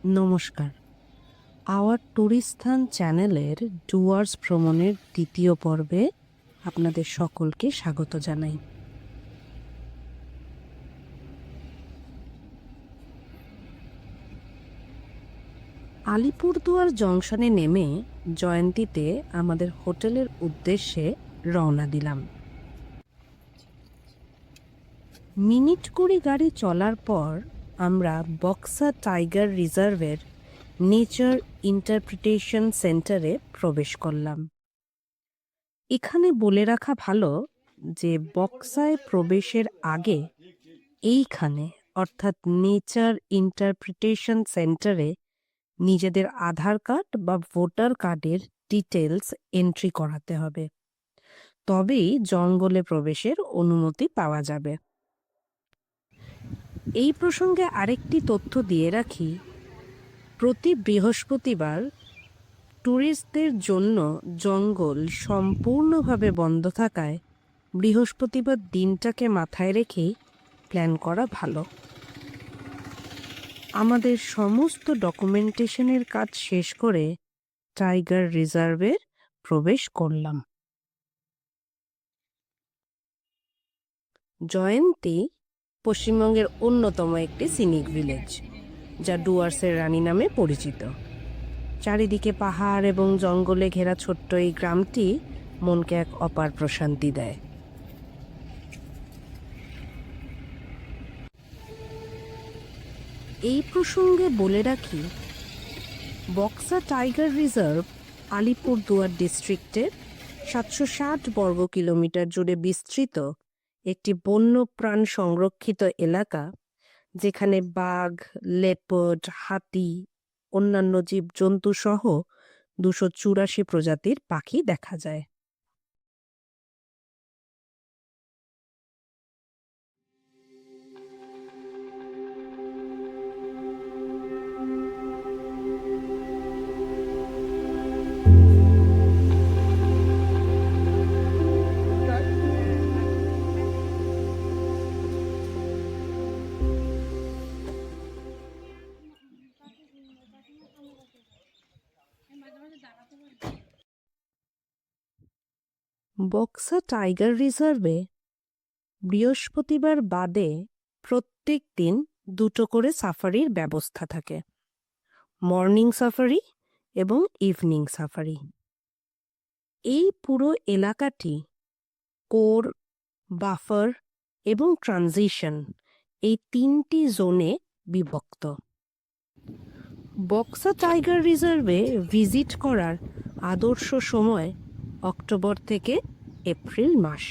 নমস্কার। আওয়ার ট্যুরিস্থান চ্যানেলের ডুয়ার্স ভ্রমণের দ্বিতীয় পর্বে আপনাদের সকলকে স্বাগত জানাই। আলিপুরদুয়ার জংশনে নেমে জয়ন্তীতে আমাদের হোটেলের উদ্দেশ্যে রওনা দিলাম। মিনিট কুড়ি গাড়ি চলার পর আমরা বক্সা টাইগার রিজার্ভের নেচার ইন্টারপ্রিটেশন সেন্টারে প্রবেশ করলাম। এখানে বলে রাখা ভালো যে বক্সায় প্রবেশের আগে এইখানে অর্থাৎ নেচার ইন্টারপ্রিটেশন সেন্টারে নিজেদের আধার কার্ড বা ভোটার কার্ডের ডিটেলস এন্ট্রি করাতে হবে, তবেই জঙ্গলে প্রবেশের অনুমতি পাওয়া যাবে। এই প্রসঙ্গে আরেকটি তথ্য দিয়ে রাখি, প্রতি বৃহস্পতিবার ট্যুরিস্টদের জন্য জঙ্গল সম্পূর্ণভাবে বন্ধ থাকায় বৃহস্পতিবার দিনটাকে মাথায় রেখেই প্ল্যান করা ভালো। আমাদের সমস্ত ডকুমেন্টেশনের কাজ শেষ করে টাইগার রিজার্ভে প্রবেশ করলাম। জয়ন্তী পশ্চিমবঙ্গের অন্যতম একটি সিনিক ভিলেজ, যা ডুয়ার্সের রানী নামে পরিচিত। চারিদিকে পাহাড় এবং জঙ্গলে ঘেরা ছোট্ট এই গ্রামটি মনকে এক অপার প্রশান্তি দেয়। এই প্রসঙ্গে বলে রাখি, বক্সা টাইগার রিজার্ভ আলিপুরদুয়ার ডিস্ট্রিক্টের 760 বর্গ কিলোমিটার জুড়ে বিস্তৃত একটি বন্যপ্রাণ সংরক্ষিত এলাকা, যেখানে বাঘ, লেপার্ড, হাতি, অন্যান্য জীবজন্তু সহ 284 প্রজাতির পাখি দেখা যায়। বক্সা টাইগার রিজার্ভে বৃহস্পতিবার বাদে প্রত্যেক দিন 2টো করে সাফারির ব্যবস্থা থাকে, মর্নিং সাফারি এবং ইভিনিং সাফারি। এই পুরো এলাকাটি কোর, বাফার এবং ট্রানজিশন এই 3টি জোনে বিভক্ত। বক্সা টাইগার রিজার্ভে ভিজিট করার আদর্শ সময় অক্টোবর থেকে এপ্রিল মাস।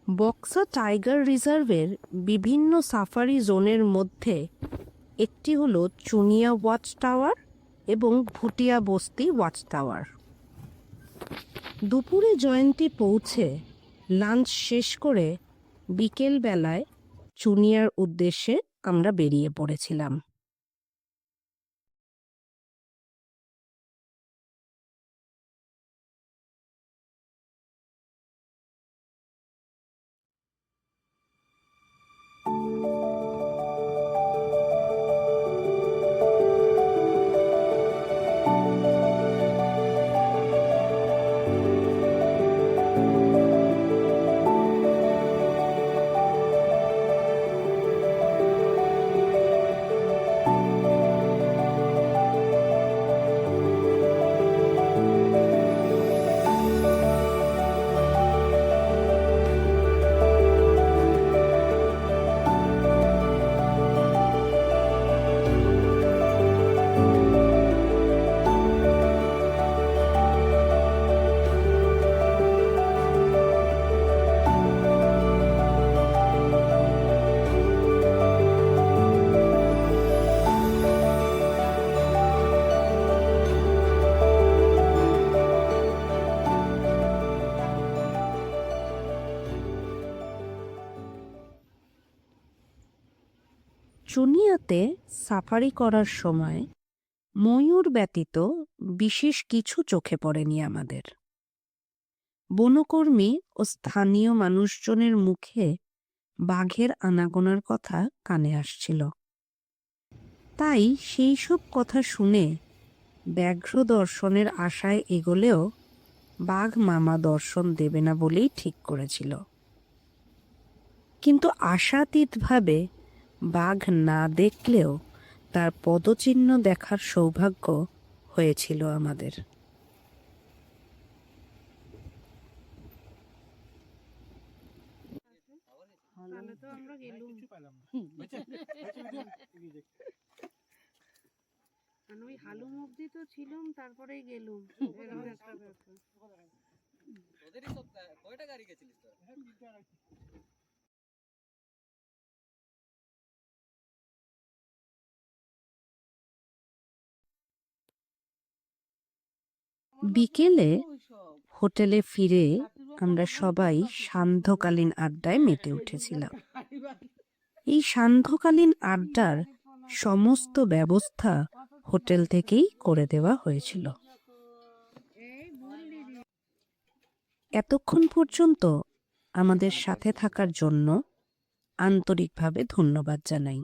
বক্সা টাইগার রিজার্ভের বিভিন্ন সাফারি জোনের মধ্যে একটি হলো চুনিয়া ওয়াচ টাওয়ার এবং ভুটিয়া বস্তি ওয়াচ টাওয়ার। দুপুরে জয়ন্তী পৌঁছে লাঞ্চ শেষ করে বিকেল বেলায় চুনিয়ার উদ্দেশ্যে আমরা বেরিয়ে পড়েছিলাম। চুনিয়াতে সাফারি করার সময় ময়ূর ব্যতীত বিশেষ কিছু চোখে পড়েনি আমাদের। বনকর্মী ও স্থানীয় মানুষজনের মুখে বাঘের আনাগোনার কথা কানে আসছিল। তাই সেই সব কথা শুনে ব্যাঘ্র দর্শনের আশায় এগোলেও বাঘ মামা দর্শন দেবে না বলেই ঠিক করেছিল। কিন্তু আশাতীতভাবে বাঘ না দেখলেও তার পদচিহ্ন দেখার সৌভাগ্য হয়েছিল আমাদের। তাহলে তো আমরা গেলুম। মানে ওই হালুম অব্দি তো ছিলাম, তারপরেই গেলুম। এরকম একটা ব্যাপার। বিকেলে হোটেলে ফিরে আমরা সবাই সান্ধ্যকালীন আড্ডায় মেতে উঠেছিলাম। এই সান্ধ্যকালীন আড্ডার সমস্ত ব্যবস্থা হোটেল থেকেই করে দেওয়া হয়েছিল। এতক্ষণ পর্যন্ত আমাদের সাথে থাকার জন্য আন্তরিকভাবে ধন্যবাদ জানাই।